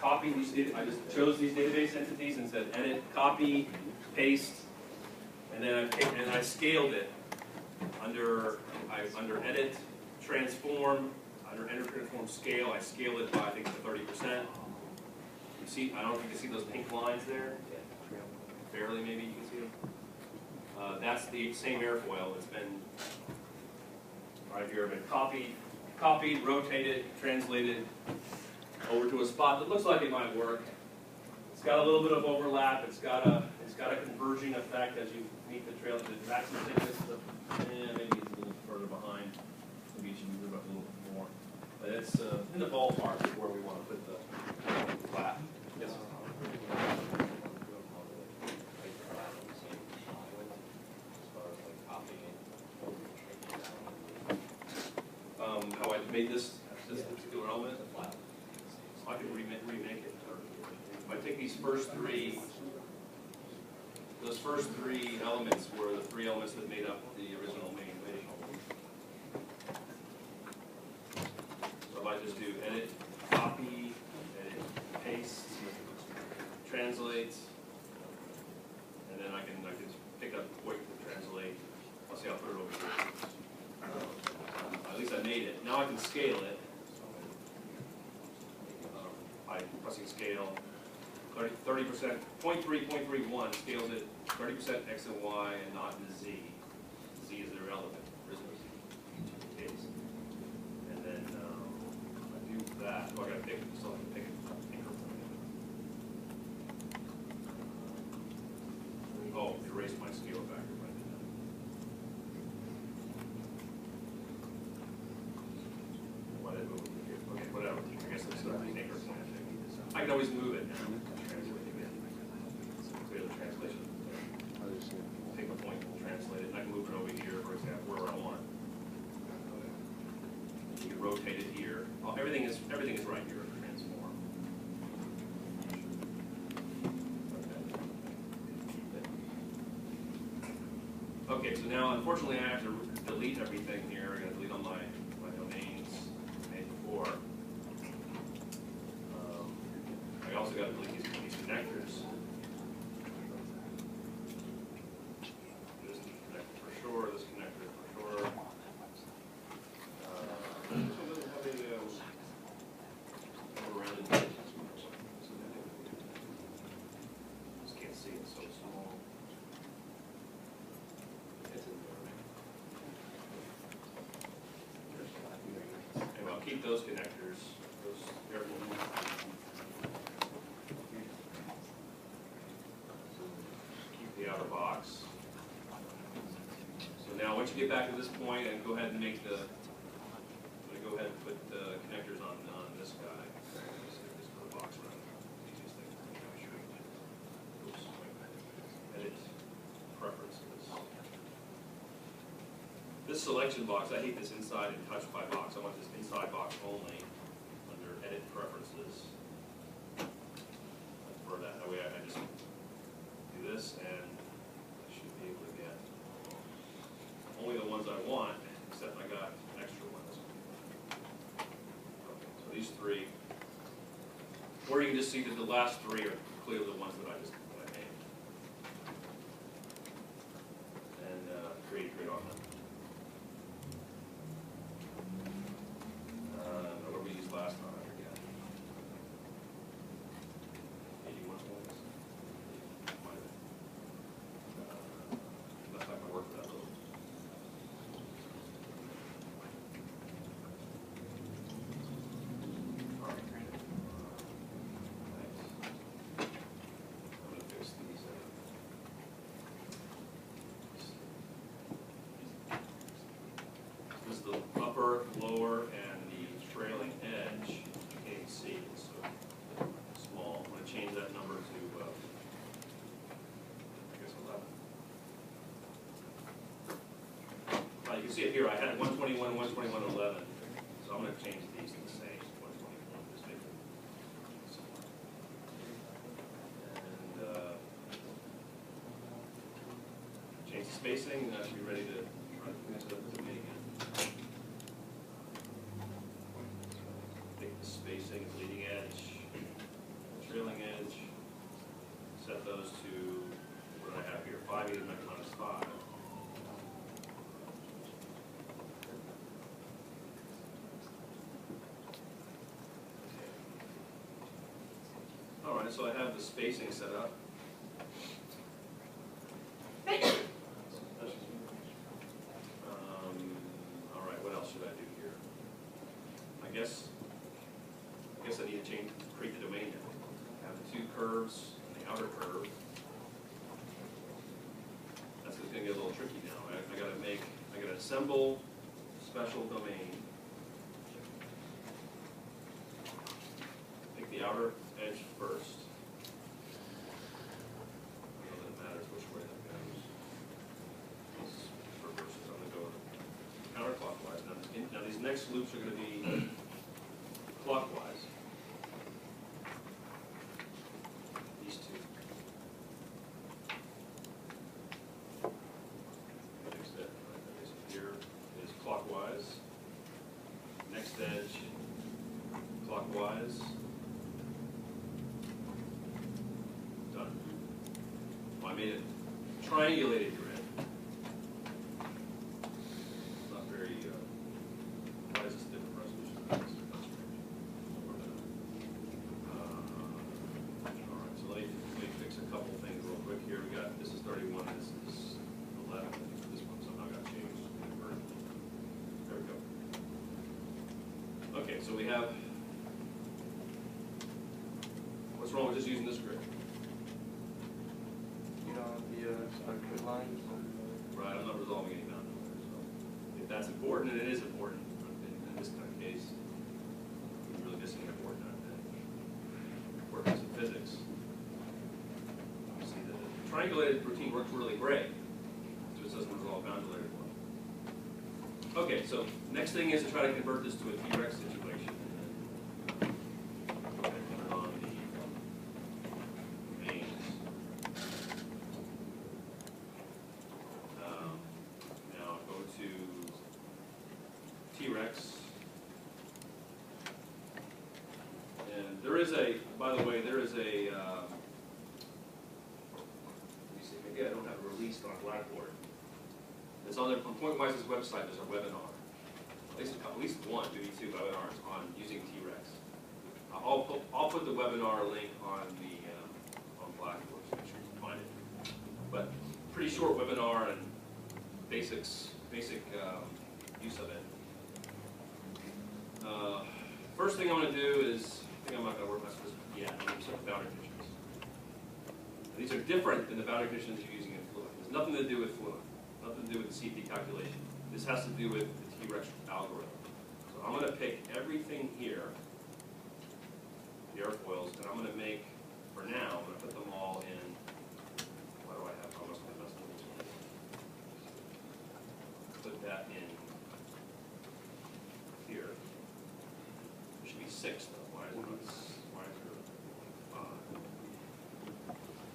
copied these, I just chose these database entities and said edit, copy, paste, and then I scaled it under edit, transform, under enter transform scale. I scaled it by I think 30%. You see, I don't know if you can see those pink lines there. Barely, maybe you can see them. That's the same airfoil that's been right here, been copied, rotated, translated over to a spot that looks like it might work. It's got a little bit of overlap. It's got a converging effect as you meet the trail. The maximum thickness maybe it's a little further behind. Maybe you should move up a little bit more. But it's in the ballpark of where we want to put the flat. Yes. How I made this particular element, I can remake it. If I take these first three, those first three elements were the three elements that made up the original main wave. So if I just do edit, copy, edit, paste, translate, and then I can pick up point to translate. I'll see, I'll put it over here. At least I made it. Now I can scale it by pressing scale. 30%, 0.3.31 scales it 30% X and Y and not in Z. Z is irrelevant. There is no Z in each case. And then I do that. Oh, I got to pick it. So I can pick it. Oh, erase my scale factor. Okay, whatever. I guess that's not the anchor point. I can always move it now. Translate again. Clear the translation. Take a point and translate it. And I can move it over here, for example, wherever I want. You can rotate it here. Oh, everything is right here to transform. Okay, so now unfortunately I have to delete everything here. I'm going to delete all my domains made before. I also got to delete these connectors. This connector for sure, this connector for sure. Rounded edges. Just can't see, it's so small. It's in there. Anyway, I'll keep those connectors. Those careful. The outer box. So now once you get back to this point, and go ahead and make the, I'm going to go ahead and put the connectors on this guy. Just put a box around it. Easiest thing. Oops. Edit preferences. This selection box, I hate this inside and touch by box. I want this inside box only under edit preferences. For that way I just do this and I should be able to get only the ones I want, except I got extra ones. Okay, so these three, or you can just see that the last three are clearly the ones that I made. And create a grid on them. What we used last time, I forget. 81 points. Looks like I worked that little. All right. Thanks. I'm going to fix these. This is the upper, lower, and the trailing edge. You can't see it, so small. I'm going to change that number to, I guess 11. You can see it here. I had 121, 121, 11. So I'm going to change these to the same. 121, just make it similar. And change the spacing. That should be ready to try to finish the meeting again. Take the spacing, leading edge. All right, so I have the spacing set up. All right, what else should I do here? I guess I need to create the domain now. I have the two curves and the outer curve. That's going to get a little tricky now. I gotta assemble special domain. Pick the outer edge first. I don't know that it matters which way that goes. These reverses, I'm going to go counterclockwise. Now these next loops are going to be clockwise. These two. Next edge, right? Okay, so here is clockwise. Next edge, clockwise. Done. Well, I made it triangulated grid. Not very, why is this different resolution? That's strange. Alright, so let me fix a couple things real quick here. We got, this is 31, this is 11. This one somehow got changed. There we go. Okay, so we have, what's wrong with just using this grid? You know, the structured lines. Right, I'm not resolving any boundary there, so if that's important, and it is important in this kind of case, we're really missing an important thing. Works in physics. You see that the triangulated routine works really great, so it doesn't resolve boundary well. Okay, so next thing is to try to convert this to a T-Rex situation. Go ahead and turn on the mains. Now go to T-Rex. And there is a, by the way, there is a, let me see, maybe I don't have it released on Blackboard. It's on Pointwise's website, there's a webinar. At least one, maybe two webinars on using T-Rex. I'll put the webinar link on the on Blackboard, so make sure you can find it. But pretty short webinar and basic use of it. First thing I'm going to do is, I think I'm not going to work on this yet. I'm going to set the boundary conditions. These are different than the boundary conditions you're using in Fluent. There's nothing to do with Fluent. Nothing to do with the CP calculation. This has to do with the T-Rex algorithm. So I'm going to pick everything here, the airfoils, and I'm going to make, for now, I'm going to put them all in, what do I have? I must have messed with this one. Put that in here. There should be 6 though. Why is there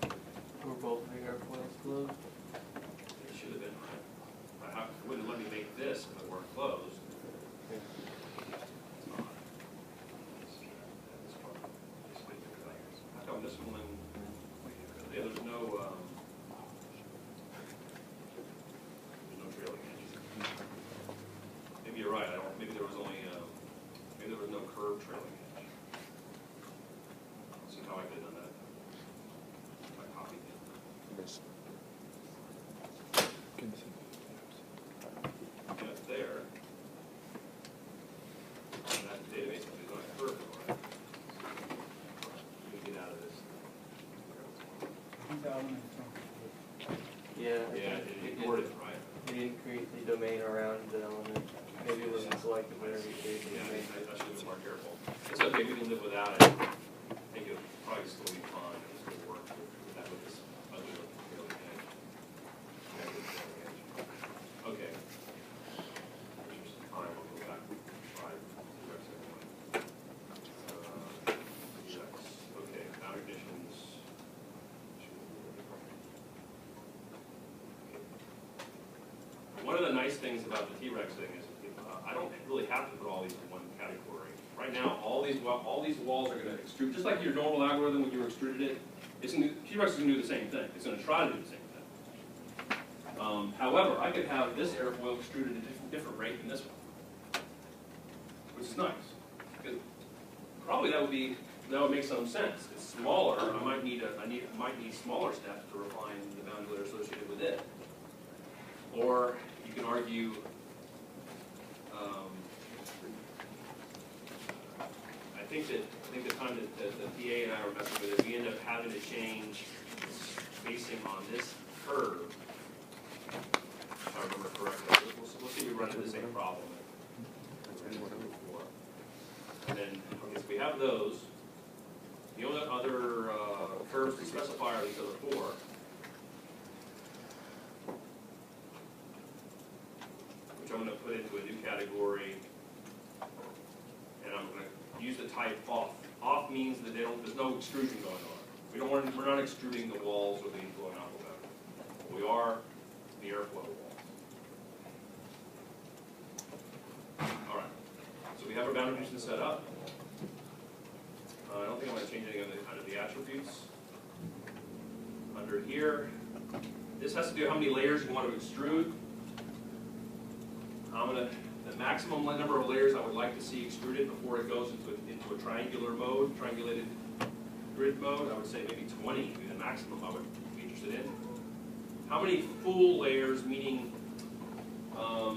5? Were both big airfoils closed? It should have been, right? It wouldn't let me make this if it weren't closed. Yeah. How come this one, yeah, there's no trailing edge. Maybe you're right, maybe there was only, maybe there was no curved trailing edge. See how I could have done that? If I copied it. Yes. Yeah, it's there. And that database is on a curve, right? Let me get out of this. Yeah. Yeah, it ignored it, right? You didn't create the domain around the element. Maybe it wasn't selected whenever you created the Yeah, domain. I should have been more careful. It's okay, we can live without it. I think it'll probably still be fine. It's going to work with that with this ugly looking trailing edge. Okay. There's some time, we'll go back 5 T-Rex anyway. T-Rex. Okay, boundary conditions. One of the nice things about the T-Rex thing is I don't really have to put all these in one category. Right now, all these walls are going to extrude, just like your normal algorithm when you extruded it. T-Rex is going to do the same thing. It's going to try to do the same thing. However, I could have this airfoil extruded at a different rate than this one, which is nice. Because probably that would be no, it makes some sense. It's smaller. I might need smaller steps to refine the boundary layer associated with it. Or you can argue, I think the time that the PA and I were messing with it, we end up having to change spacing on this curve. If I remember correctly, we'll see if we run into the same problem. And then, okay, so we have those. The only other curves to specify are these other four. Which I'm going to put into a new category. And I'm going to use the type off. Off means that there's no extrusion going on. We're not extruding the walls or the inflowing aqua. We are the airflow walls. All right. So we have our boundary conditions set up. I don't think I'm going to change anything under the attributes. Under here, this has to do with how many layers you want to extrude. The maximum number of layers I would like to see extruded before it goes into a triangular mode, triangulated grid mode. I would say maybe 20 would be the maximum I would be interested in. How many full layers, meaning how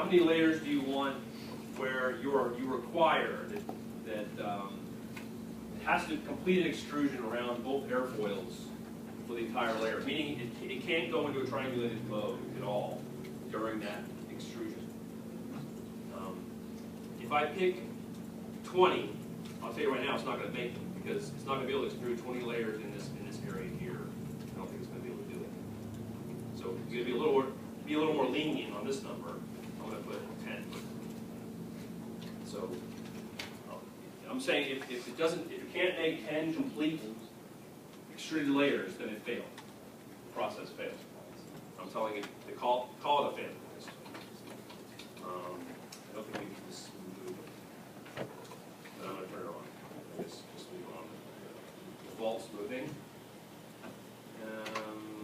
many layers do you want where you require that it has to complete an extrusion around both airfoils for the entire layer, meaning it can't go into a triangulated mode at all during that extrusion. If I pick 20, I'll tell you right now it's not going to make it because it's not going to be able to extrude 20 layers in this area here. I don't think it's going to be able to do it. So it's going to be a little more lenient on this number. I'm going to put 10. So I'm saying if you can't make 10 complete extruded layers, then it failed. The process fails. I'm telling you to call it a failure. I don't think we need this move, but I'm going to turn it on. Just leave it on. Default smoothing.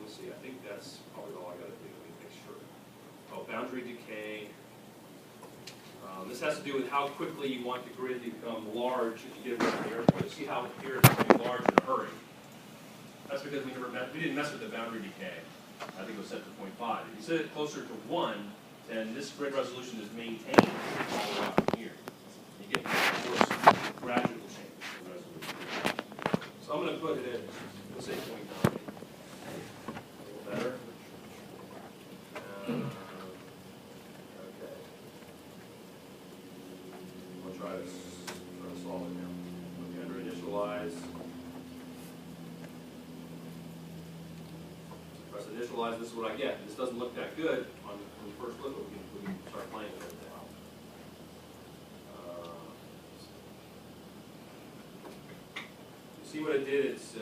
Let's see. I think that's probably all I got to do. Let me make sure. Oh, boundary decay. This has to do with how quickly you want the grid to become large if you get rid of the airport. See how here it's becoming large in a hurry. That's because we didn't mess with the boundary decay. I think it was set to 0.5. If you set it closer to 1, then this grid resolution is maintained all the way out here. You get, of course, gradual change in resolution. So I'm going to put it at, let's say, 0.9. A little better. Okay. I'll try to solve it now. Okay, under initialize. Press initialize, this is what I get. This doesn't look that good on the first look, but we can start playing with it now. You see what it did? It's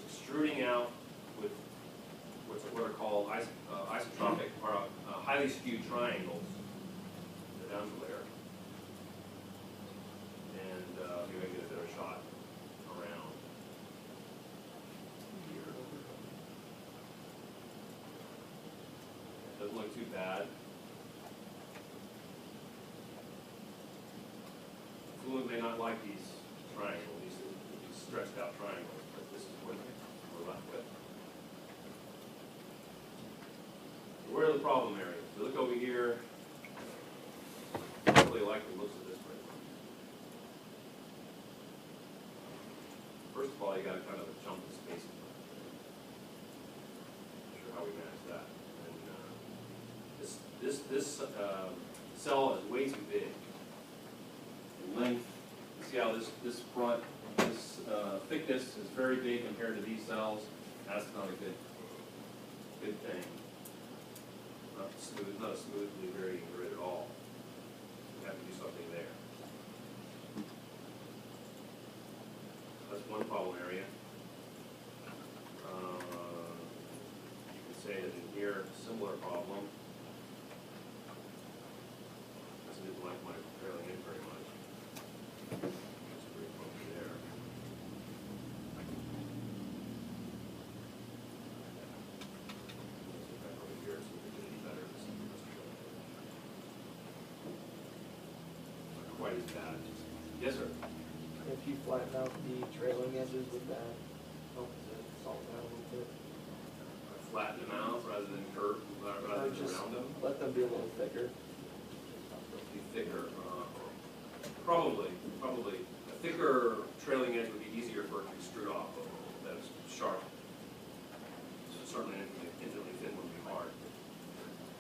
extruding out with what are called isotropic or highly skewed triangles, the down layer. And maybe I can get a better shot around here. Doesn't look too bad. Fluent may not like these triangles, these stretched out triangles, but this is what we're left with. Where are the problem areas? If you look over here, I don't really like the looks of this right now. First of all, you got to kind of jump the spacing. Not sure how we manage that. This cell is way too big. In length, you see how this thickness is very big compared to these cells. That's not a good thing. Not a smoothly varying grid at all. We have to do something there. That's one problem area. You can say that in here, similar problem. Doesn't like my trailing in very much. That's pretty funky there. Quite as bad. Yes, sir. if you flatten out the trailing edges with that, helps it salt down a little bit. Flatten them out rather than curve, rather Or than just round them. let them be a little thicker. Be thicker. Probably. A thicker trailing edge would be easier for it to be screwed off of than sharp. Certainly infinitely thin would be hard.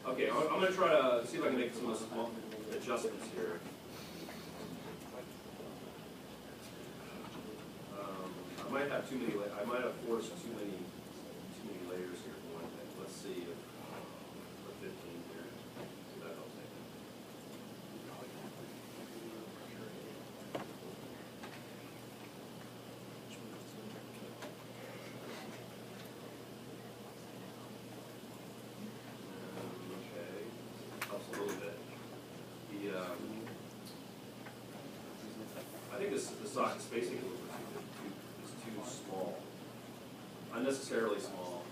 Okay, I'm going to try to see if I can make some small adjustments here. I might have too many. I might have forced too many layers here for one thing. Let's see if for 15 here. See if that helps anything. Okay, helps a little bit. I think the socket spacing is too small, unnecessarily small.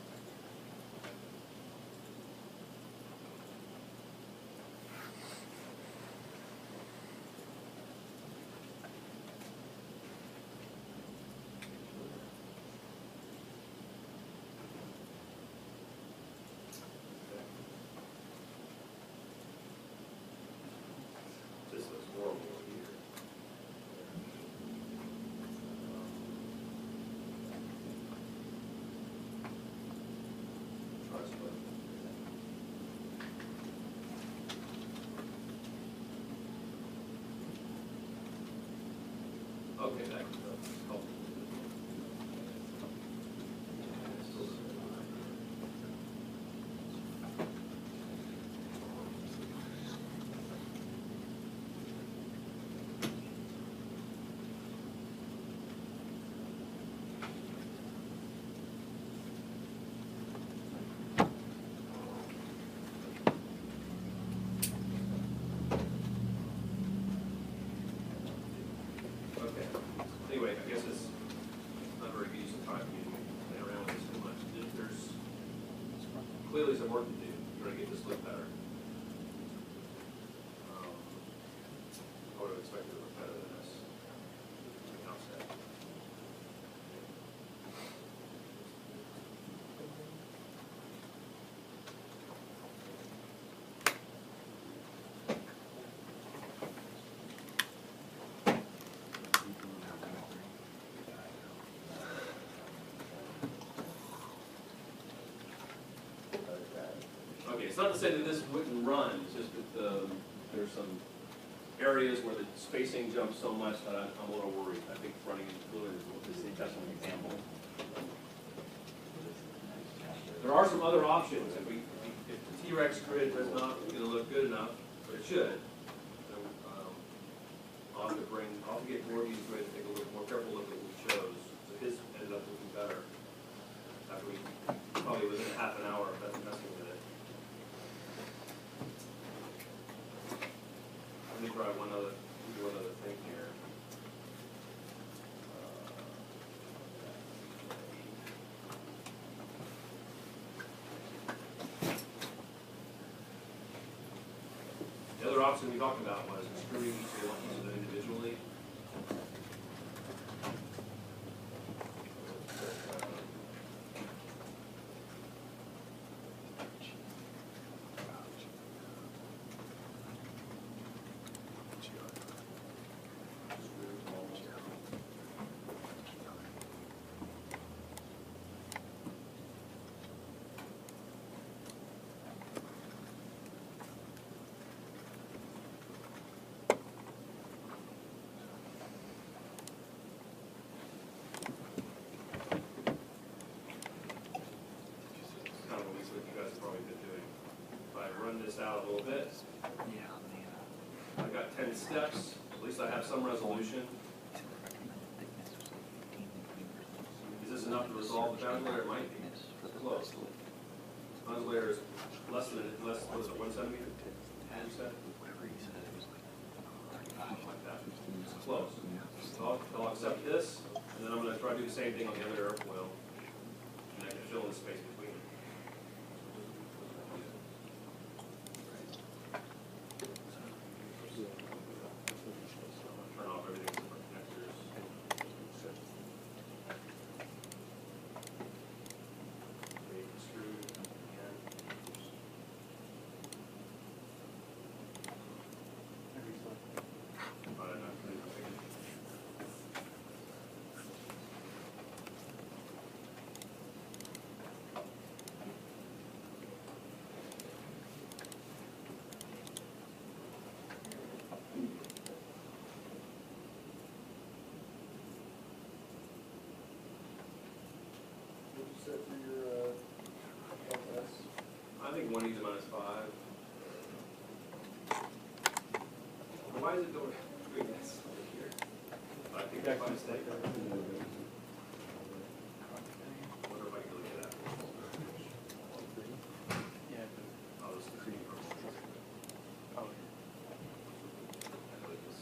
This looks horrible here. Try to split. Okay, that helps. Okay. Anyway, I guess it's not very good use of time for me to play around with this too much. There's clearly some work to do. Try to get this look better. I would have expected it to look better than this. From the outset. Okay, it's not to say that this wouldn't run, it's just that there's some areas where the spacing jumps so much that I'm a little worried. I think running into fluid is just an example. There are some other options. If the T-Rex grid does not look good enough, but it should, I'll have to get Morgan's grid to take a look, more careful look at what we chose. So his ended up looking better after we, probably within half an hour of messing with it. Let me try one other thing here. The other option we talked about was screwing each of them individually. This out a little bit. I've got 10 steps. At least I have some resolution. Is this enough to resolve the boundary layer? It might be. It's close. Boundary layer is less than what is it, 1 centimeter? You said? Something like that. It's close. So I'll accept this, and then I'm going to try to do the same thing on the other airfoil, and I can fill in the space between them. Turn off everything except for connectors. 1 e to the minus 5. Why is it doing this over here? I think that's my mistake. I wonder if I can really get that. Oh, this is 3D. I know this.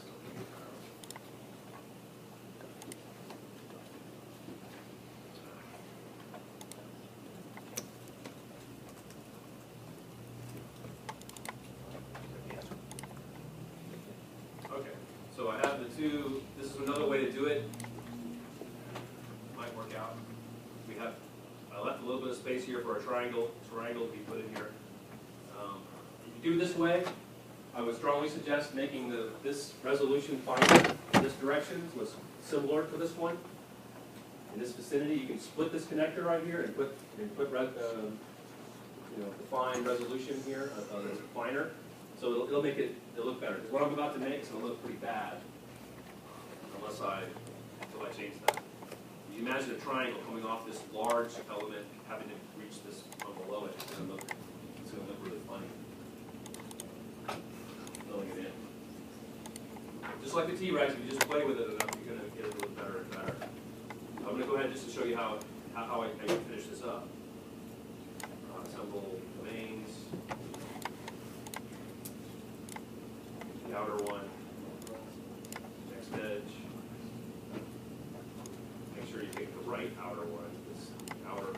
Okay, so I have the two. This is another way to do it. Might work out. I left a little bit of space here for a triangle to be put in here. If you do this way, I would strongly suggest making this resolution finder in this direction was similar to this one. In this vicinity, you can split this connector right here and put define resolution here, finer. So it'll make it look better. Because what I'm about to make is going to look pretty bad until I change that. You imagine a triangle coming off this large element, having to reach this from below it. It's going to look really funny. Filling it in. Just like the T-Rex, if you just play with it enough, you're going to get it to look better and better. I'm going to go ahead just to show you how I can finish this up. Assemble domains. The outer one. Next edge. Make sure you pick the right outer one. This outer